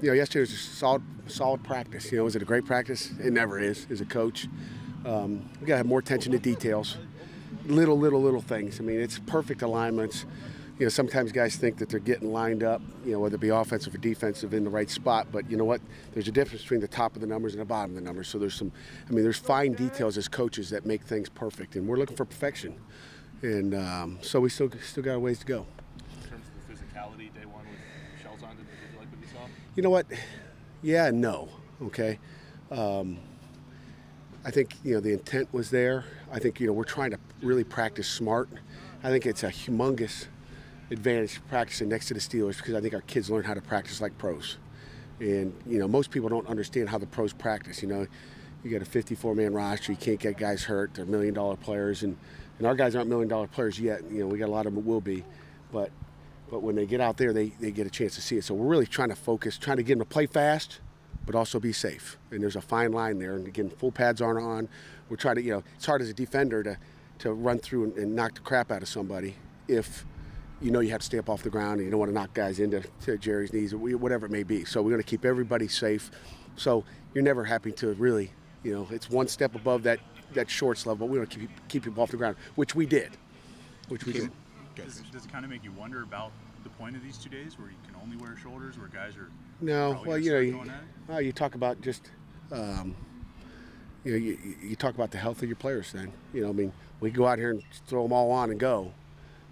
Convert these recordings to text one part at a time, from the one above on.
Yesterday was a solid practice. Was it a great practice? It never is as a coach. We got to have more attention to details, little things. I mean, it's perfect alignments. Sometimes guys think that they're getting lined up, whether it be offensive or defensive, in the right spot. But you know what? There's a difference between the top of the numbers and the bottom of the numbers. So there's fine details as coaches that make things perfect, and we're looking for perfection. And so we still got a ways to go. In terms of the physicality, day one with shells on, did you like what you saw? You know what? Yeah and no. Okay. I think the intent was there. I think we're trying to really practice smart. I think it's a humongous advantage practicing next to the Steelers because I think our kids learn how to practice like pros. And most people don't understand how the pros practice. You got a 54-man roster. You can't get guys hurt. They're $1 million players, and our guys aren't $1 million players yet. We got a lot of them that will be, but when they get out there, they get a chance to see it. So we're really trying to focus, trying to get them to play fast, but also be safe. And there's a fine line there. And again, full pads aren't on. We're trying to, it's hard as a defender to run through and knock the crap out of somebody if you have to stay up off the ground and you don't want to knock guys into Jerry's knees or whatever it may be. So we're going to keep everybody safe. So you're never happy to really, it's one step above that shorts level. But we want to keep people off the ground, which we did. Does it kind of make you wonder about the point of these 2 days where you can only wear shoulders, where guys are no? Well, you talk about just you talk about the health of your players. Then we go out here and throw them all on and go,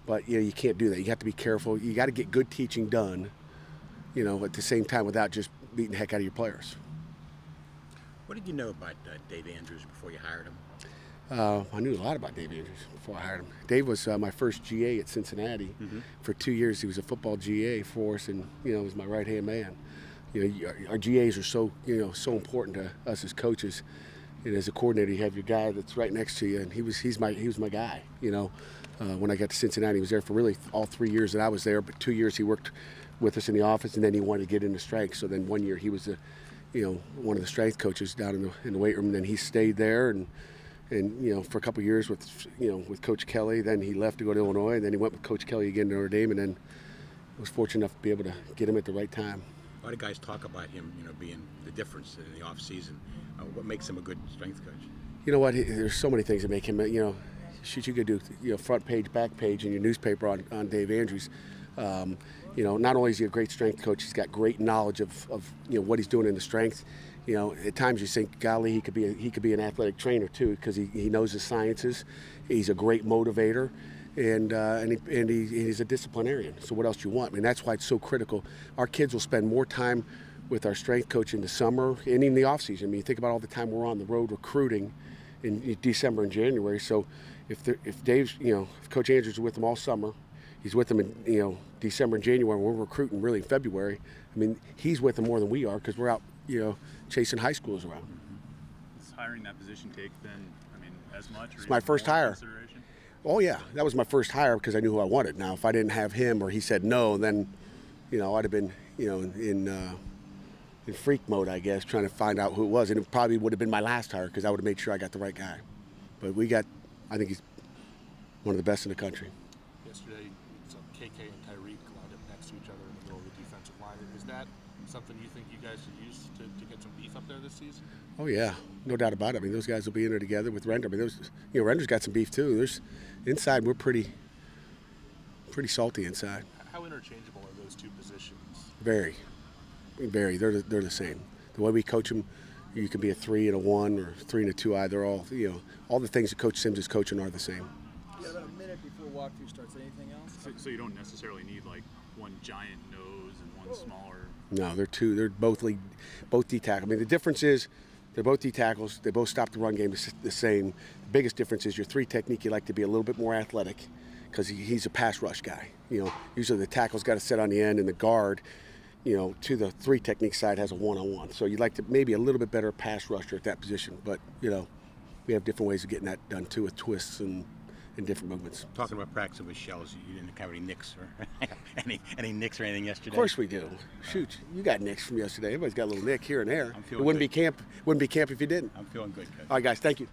but you can't do that. You have to be careful. You got to get good teaching done, at the same time without just beating the heck out of your players. What did you know about Dave Andrews before you hired him? I knew a lot about Dave Andrews before I hired him. Dave was my first GA at Cincinnati. Mm-hmm. For 2 years, he was a football GA for us, and he was my right-hand man. Our GAs are so important to us as coaches. And as a coordinator, you have your guy that's right next to you, and he was my guy. When I got to Cincinnati, he was there for really all 3 years that I was there. But 2 years he worked with us in the office, and then he wanted to get into strength. So then 1 year he was one of the strength coaches down in the weight room. And then he stayed there and for a couple of years with Coach Kelly. Then he left to go to Illinois, and then he went with Coach Kelly again to Notre Dame, and then was fortunate enough to be able to get him at the right time. A lot of guys talk about him, being the difference in the off season. What makes him a good strength coach? You know what? There's so many things that make him. Shoot, you could do front page, back page in your newspaper on Dave Andrews. Not only is he a great strength coach, he's got great knowledge of what he's doing in the strength. At times you think, golly, he could be an athletic trainer too, because he knows the sciences. He's a great motivator, and he's a disciplinarian. So what else do you want? I mean, that's why it's so critical. Our kids will spend more time with our strength coach in the summer and in the off season. I mean, think about all the time we're on the road recruiting in December and January. So if Dave's, if Coach Andrews is with them all summer, he's with them in December and January. We're recruiting really in February. I mean, he's with them more than we are because we're out chasing high schools around. Does hiring that position take then, as much? It's my first hire. Oh yeah, that was my first hire because I knew who I wanted. Now, if I didn't have him or he said no, then I'd have been in freak mode, I guess, trying to find out who it was, and it probably would have been my last hire because I would have made sure I got the right guy. But I think he's one of the best in the country. Yesterday, KK and Tyreek lined up next to each other in the middle of the defensive line. Is that something you think you guys should use to get some beef up there this season? Oh yeah, no doubt about it. I mean, those guys will be in there together with Render. I mean, Render's got some beef too. Inside, we're pretty salty inside. How interchangeable are those two positions? Very. They're the same. The way we coach them, you can be a 3 and a 1 or 3 and a 2-eye. They're all all the things that Coach Sims is coaching are the same. You got about a minute before walkthrough starts. Anything else? So you don't necessarily need like one giant nose and one smaller. No, they're both D tackle. I mean, the difference is they're both D tackles. They both stop the run game the same. The biggest difference is your 3 technique. You like to be a little bit more athletic because he's a pass rush guy. Usually the tackle's got to sit on the end, and the guard, to the 3 technique side has a one-on-one. So you'd like to maybe a little bit better pass rusher at that position. But, we have different ways of getting that done too, with twists and different movements. Talking about practicing with shells, you didn't have any nicks or any nicks or anything yesterday? Of course we do. Shoot, you got nicks from yesterday. Everybody's got a little nick here and there. It wouldn't be camp if you didn't. I'm feeling good, Coach. All right, guys, thank you.